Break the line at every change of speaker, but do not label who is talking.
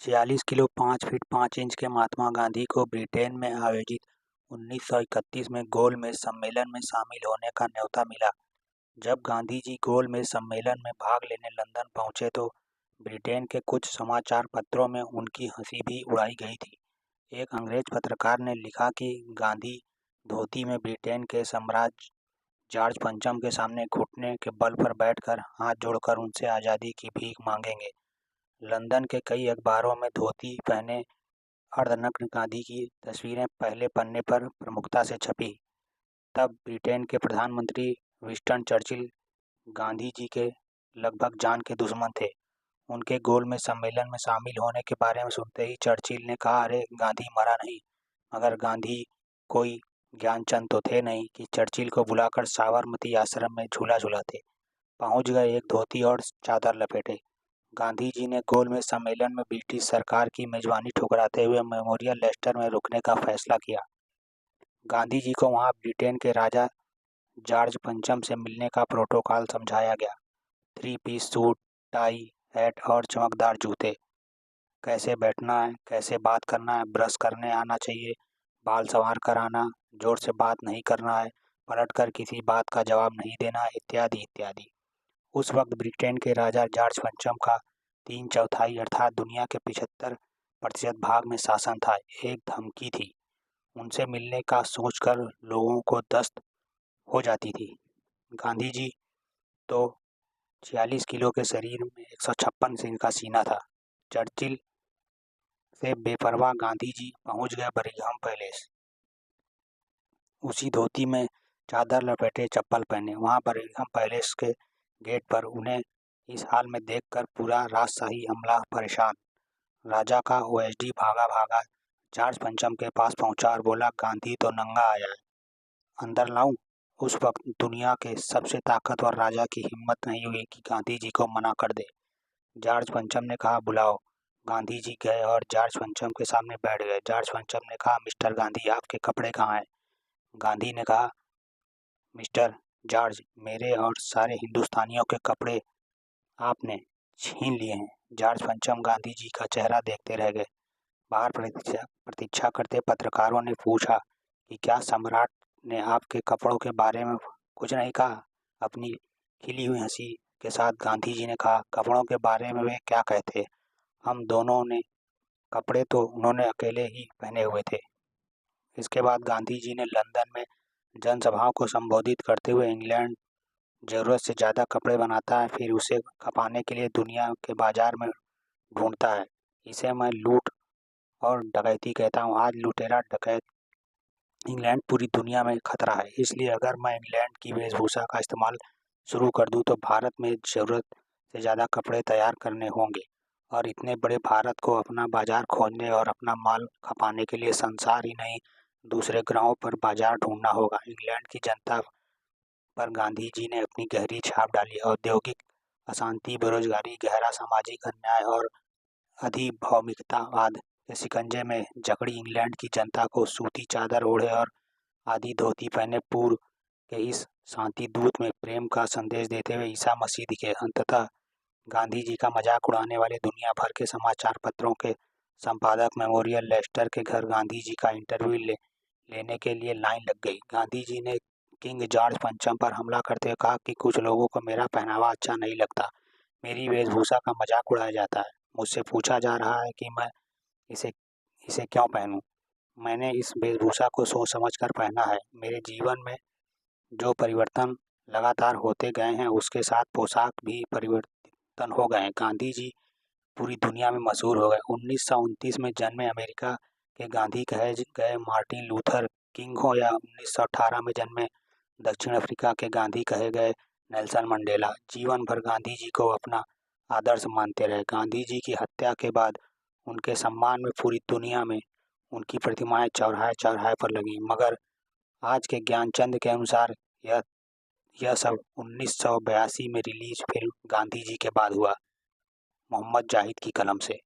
46 kilo 5 feet 5 inch के महात्मा गांधी को Britain में आयोजित 1931 में गोलमेज सम्मेलन में शामिल होने का न्योता मिला। जब गांधी जी गोलमेज सम्मेलन में भाग लेने लंदन पहुंचे तो ब्रिटेन के कुछ समाचार पत्रों में उनकी हंसी भी उड़ाई गई थी। एक अंग्रेज पत्रकार ने लिखा कि गांधी धोती में ब्रिटेन के सम्राट जॉर्ज पंचम के सामने घुटने के बल पर बैठकर हाथ जोड़कर उनसे आज़ादी की भीख मांगेंगे। लंदन के कई अखबारों में धोती पहने अर्धनग्न गांधी की तस्वीरें पहले पन्ने पर प्रमुखता से छपी। तब ब्रिटेन के प्रधानमंत्री विंस्टन चर्चिल गांधी जी के लगभग जान के दुश्मन थे। उनके गोलमेज सम्मेलन में शामिल होने के बारे में सुनते ही चर्चिल ने कहा, अरे गांधी मरा नहीं। मगर गांधी कोई ज्ञानचंद तो थे नहीं कि चर्चिल को बुलाकर साबरमती आश्रम में झूला झुलाते। पहुंच गए एक धोती और चादर लपेटे। गांधी जी ने गोलमेज सम्मेलन में ब्रिटिश सरकार की मेजबानी ठुकराते हुए मेमोरियल लेस्टर में रुकने का फैसला किया। गांधी जी को वहां ब्रिटेन के राजा जॉर्ज पंचम से मिलने का प्रोटोकॉल समझाया गया। 3 पीस सूट, टाई, हैट और चमकदार जूते। कैसे बैठना है, कैसे बात करना है, ब्रश करने आना चाहिए, बाल संवार कर आना, जोर से बात नहीं करना है, पलटकर किसी बात का जवाब नहीं देना, इत्यादि इत्यादि। उस वक्त ब्रिटेन के राजा जॉर्ज पंचम का 3/4 अर्थात दुनिया के 75% भाग में शासन था। एक धमकी थी, उनसे मिलने का सोचकर लोगों को दस्त हो जाती थी। गांधी जी तो 46 किलो के शरीर में 156 इंच का सीना था। चर्चिल से बेपरवाह गांधी जी पहुंच गए बकिंघम पैलेस। उसी धोती में चादर लपेटे, चप्पल पहने। वहां बकिंघम पैलेस के गेट पर उन्हें इस हाल में देखकर पूरा राजशाही अमला परेशान। राजा का ओएसडी भागा भागा जॉर्ज पंचम के पास पहुंचा और बोला, गांधी तो नंगा आया है, अंदर लाऊं? उस वक्त दुनिया के सबसे ताकतवर राजा की हिम्मत नहीं हुई कि गांधी जी को मना कर दे। जॉर्ज पंचम ने कहा, बुलाओ। गांधी जी गए और जॉर्ज पंचम के सामने बैठ गए। जॉर्ज पंचम ने कहा, मिस्टर गांधी, आपके कपड़े कहाँ हैं? गांधी ने कहा, मिस्टर जॉर्ज, मेरे और सारे हिंदुस्तानियों के कपड़े आपने छीन लिए हैं। जॉर्ज पंचम गांधी जी का चेहरा देखते रह गए। बाहर प्रतीक्षा करते पत्रकारों ने पूछा कि क्या सम्राट ने आपके कपड़ों के बारे में कुछ नहीं कहा? अपनी खिली हुई हंसी के साथ गांधी जी ने कहा, कपड़ों के बारे में वे क्या कहते, हम दोनों ने कपड़े तो उन्होंने अकेले ही पहने हुए थे। इसके बाद गांधी जी ने लंदन में जनसभाओं को संबोधित करते हुए, इंग्लैंड जरूरत से ज़्यादा कपड़े बनाता है, फिर उसे खपाने के लिए दुनिया के बाजार में ढूंढता है। इसे मैं लूट और डकैती कहता हूँ। आज लुटेरा डकैत इंग्लैंड पूरी दुनिया में खतरा है। इसलिए अगर मैं इंग्लैंड की वेशभूषा का इस्तेमाल शुरू कर दूं तो भारत में ज़रूरत से ज़्यादा कपड़े तैयार करने होंगे और इतने बड़े भारत को अपना बाजार खोजने और अपना माल खपाने के लिए संसार ही नहीं, दूसरे ग्रहों पर बाजार ढूंढना होगा। इंग्लैंड की जनता पर गांधी जी ने अपनी गहरी छाप डाली। औद्योगिक अशांति, बेरोजगारी, गहरा सामाजिक अन्याय और अधिभौमिकतावाद के शिकंजे में जकड़ी इंग्लैंड की जनता को सूती चादर ओढ़े और आधी धोती पहने पूर्व के इस शांति दूत में प्रेम का संदेश देते हुए ईसा मसीह दिखे। अंततः गांधी जी का मजाक उड़ाने वाले दुनिया भर के समाचार पत्रों के संपादक मेमोरियल लेस्टर के घर गांधी जी का इंटरव्यू लेने के लिए लाइन लग गई। गांधी जी ने किंग जॉर्ज पंचम पर हमला करते हुए कहा कि कुछ लोगों को मेरा पहनावा अच्छा नहीं लगता, मेरी वेशभूषा का मजाक उड़ाया जाता है, मुझसे पूछा जा रहा है कि मैं इसे इसे क्यों पहनूं। मैंने इस वेशभूषा को सोच समझ कर पहना है। मेरे जीवन में जो परिवर्तन लगातार होते गए हैं उसके साथ पोशाक भी परिवर्तन हो गए हैं। गांधी जी पूरी दुनिया में मशहूर हो गए। 1929 में जन्मे अमेरिका के गांधी कहे गए मार्टिन लूथर किंग हो या 1918 में जन्मे दक्षिण अफ्रीका के गांधी कहे गए नेल्सन मंडेला, जीवन भर गांधी जी को अपना आदर्श मानते रहे। गांधी जी की हत्या के बाद उनके सम्मान में पूरी दुनिया में उनकी प्रतिमाएं चौराहे चौराहे पर लगी। मगर आज के ज्ञानचंद के अनुसार यह सब 1982 में रिलीज फिल्म गांधी जी के बाद हुआ, मोहम्मद जाहिद की कलम से।